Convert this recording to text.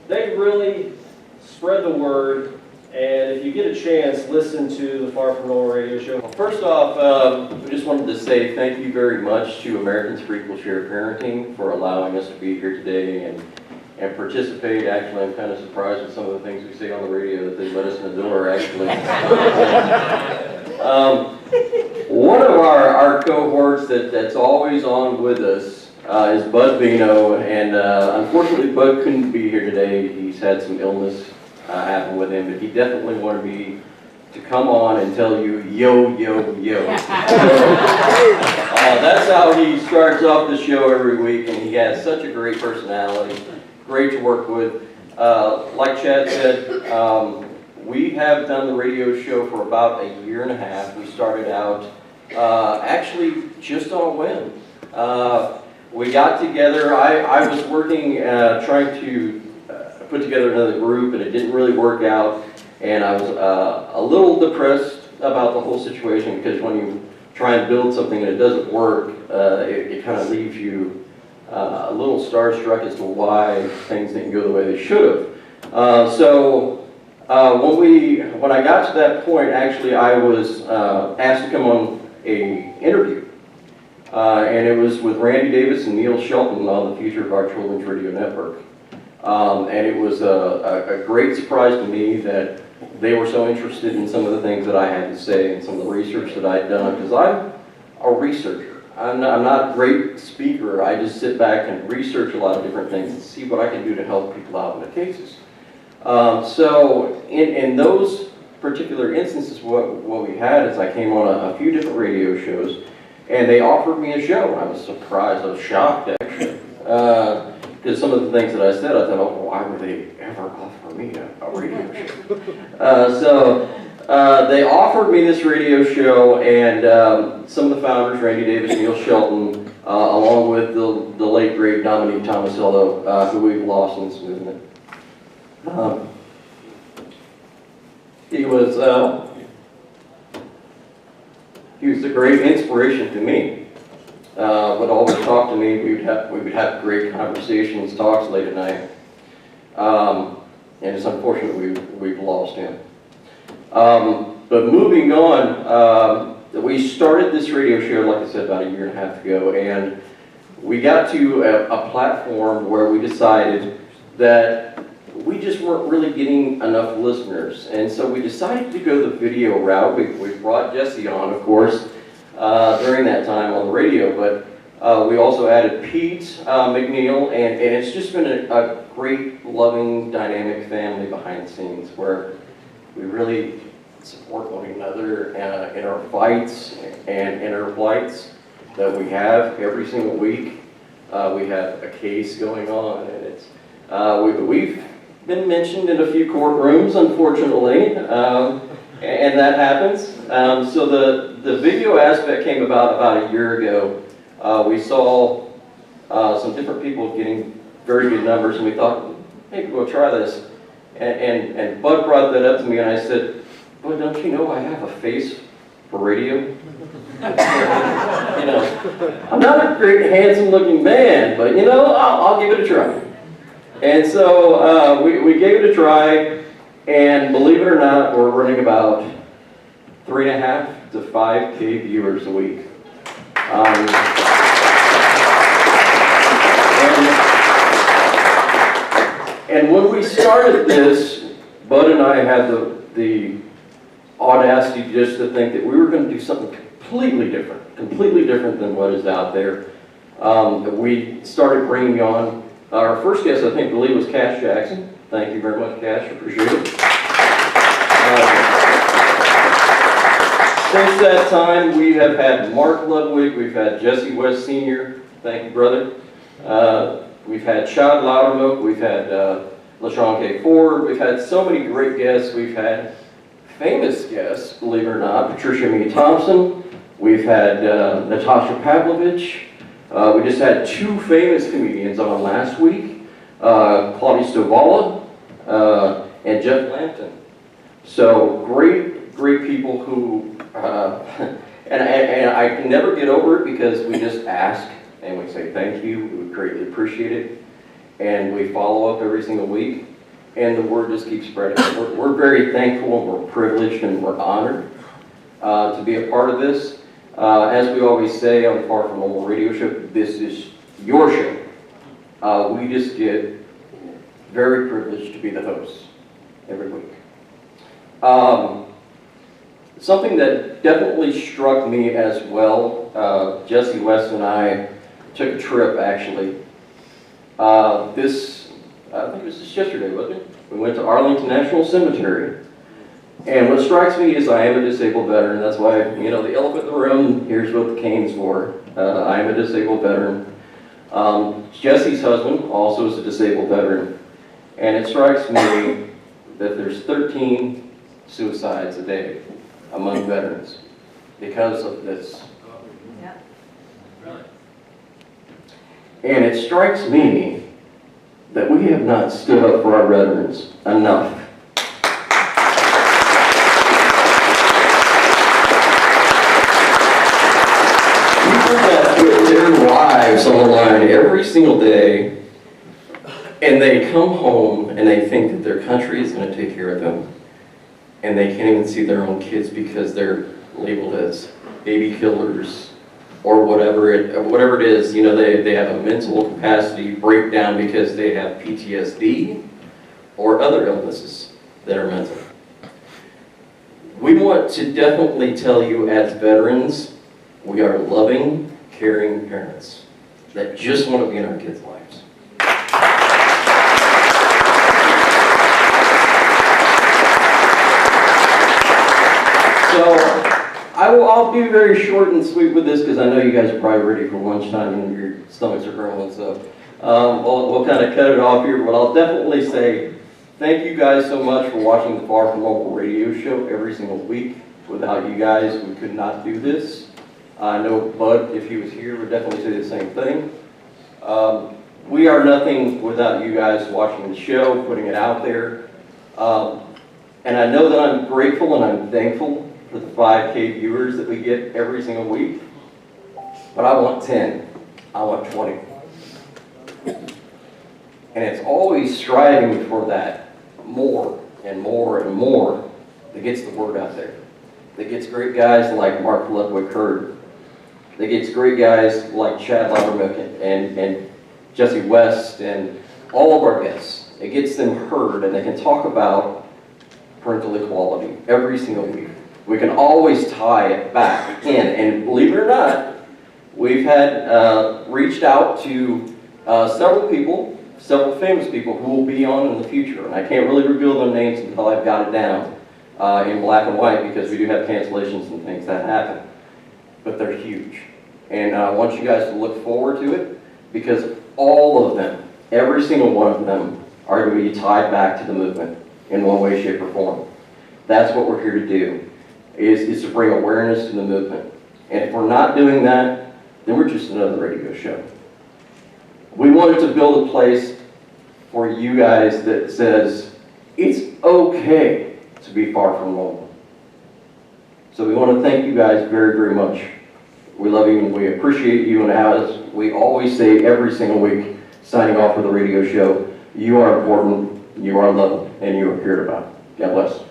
they really spread the word, and if you get a chance, listen to the Farpreneur radio show. First off, we just wanted to say thank you very much to Americans for Equal Share Parenting for allowing us to be here today and participate. Actually, I'm kind of surprised with some of the things we say on the radio that they let us in the door, actually. One of our cohorts that's always on with us is Bud Veno, and unfortunately Bud couldn't be here today. He's had some illness happen with him, but he definitely wanted me to come on and tell you, yo, yo, yo. That's how he starts off the show every week, and he has such a great personality, great to work with. Like Chad said, we have done the radio show for about a year and a half. We started out actually just on a whim. We got together. I was working, trying to put together another group, and it didn't really work out. And I was a little depressed about the whole situation, because when you try and build something and it doesn't work, it kind of leaves you a little starstruck as to why things didn't go the way they should have. When I got to that point, actually, I was asked to come on an interview. And it was with Randy Davis and Neil Shelton on the future of our children's radio network. And it was a great surprise to me that they were so interested in some of the things that I had to say and some of the research that I had done, because I'm a researcher. I'm not a great speaker. I just sit back and research a lot of different things and see what I can do to help people out in the cases. So in those particular instances, what we had is I came on a few different radio shows, and they offered me a show. I was surprised. I was shocked, actually. Because some of the things that I said, I thought, oh, why would they ever offer me a radio show? They offered me this radio show, and some of the founders, Randy Davis, Neil Shelton, along with the late, great Dominique Tomasello, who we've lost in this movement. He was a great inspiration to me. Would always talk to me. We would have great conversations, talks late at night. And it's unfortunate we've lost him. But moving on, we started this radio show, like I said, about a year and a half ago, and we got to a platform where we decided that we just weren't really getting enough listeners. And so we decided to go the video route. We brought Jessie on, of course, during that time on the radio, but we also added Pete McNeil, and it's just been a great, loving, dynamic family behind the scenes where we really support one another in our fights and in our flights that we have every single week. We have a case going on, and it's we've been mentioned in a few courtrooms, unfortunately, and that happens. So the video aspect came about a year ago. We saw some different people getting very good numbers, and we thought, hey, we'll try this. And Bud brought that up to me, and I said, Bud, don't you know I have a face for radio? You know, I'm not a great, handsome-looking man, but you know, I'll give it a try. And so we gave it a try, and believe it or not, we're running about 3.5 to 5K viewers a week. And when we started this, Bud and I had the audacity just to think that we were going to do something completely different than what is out there. We started bringing on our first guest, I believe, was Cash Jackson. Thank you very much, Cash. Appreciate it. Since that time, we have had Mark Ludwig. We've had Jesse West Sr. Thank you, brother. We've had Chad Loudermilk. We've had LaShawn K. Ford. We've had so many great guests. We've had famous guests, believe it or not, Patricia Mee Thompson. We've had Natasha Pavlovich. We just had 2 famous comedians on last week, Claudia Stovala and Jeff Lampton. So great people who, and I can never get over it, because we just ask and we say thank you, we greatly appreciate it, and we follow up every single week. and the word just keeps spreading. We're very thankful, and we're privileged, and we're honored to be a part of this. As we always say on the Far From Normal radio show, this is your show. We just get very privileged to be the hosts every week. Something that definitely struck me as well, Jessie, West, and I took a trip actually. I think it was just yesterday, wasn't it? We went to Arlington National Cemetery. And what strikes me is I am a disabled veteran. That's why, the elephant in the room, here's what the cane's for. I am a disabled veteran. Jessie's husband also is a disabled veteran. And it strikes me that there's 13 suicides a day among veterans because of this. Yeah. And it strikes me that we have not stood up for our veterans enough. People that put their lives on the line every single day, and they come home and they think that their country is going to take care of them, and they can't even see their own kids because they're labeled as baby killers or whatever it is. They have a mental capacity breakdown because they have PTSD or other illnesses that are mental. We want to definitely tell you as veterans, we are loving, caring parents that just want to be in our kids' lives. So I'll be very short and sweet with this because I know you guys are probably ready for lunchtime and your stomachs are growling. So we'll kind of cut it off here, but I'll definitely say thank you guys so much for watching the Far From Normal radio show every single week. Without you guys, we could not do this. I know Bud, if he was here, would definitely say the same thing. We are nothing without you guys watching the show, putting it out there. And I know that I'm grateful and I'm thankful for the 5K viewers that we get every single week. But I want 10. I want 20. And it's always striving for that more and more and more that gets the word out there. That gets great guys like Mark Ludwig-Hurd. That gets great guys like Chad Laudermick and Jessie West and all of our guests. It gets them heard and they can talk about parental equality every single week. We can always tie it back in, and believe it or not, we've had reached out to several famous people who will be on in the future, and I can't really reveal their names until I've got it down in black and white because we do have cancellations and things that happen, but they're huge, and I want you guys to look forward to it because all of them, every single one of them, are going to be tied back to the movement in one way, shape, or form. That's what we're here to do, is to bring awareness to the movement. And if we're not doing that, then we're just another radio show. We wanted to build a place for you guys that says, it's okay to be far from normal. So we want to thank you guys very, very much. We love you and we appreciate you, and as we always say every single week, signing off for the radio show, you are important, you are loved, and you are cared about. God bless.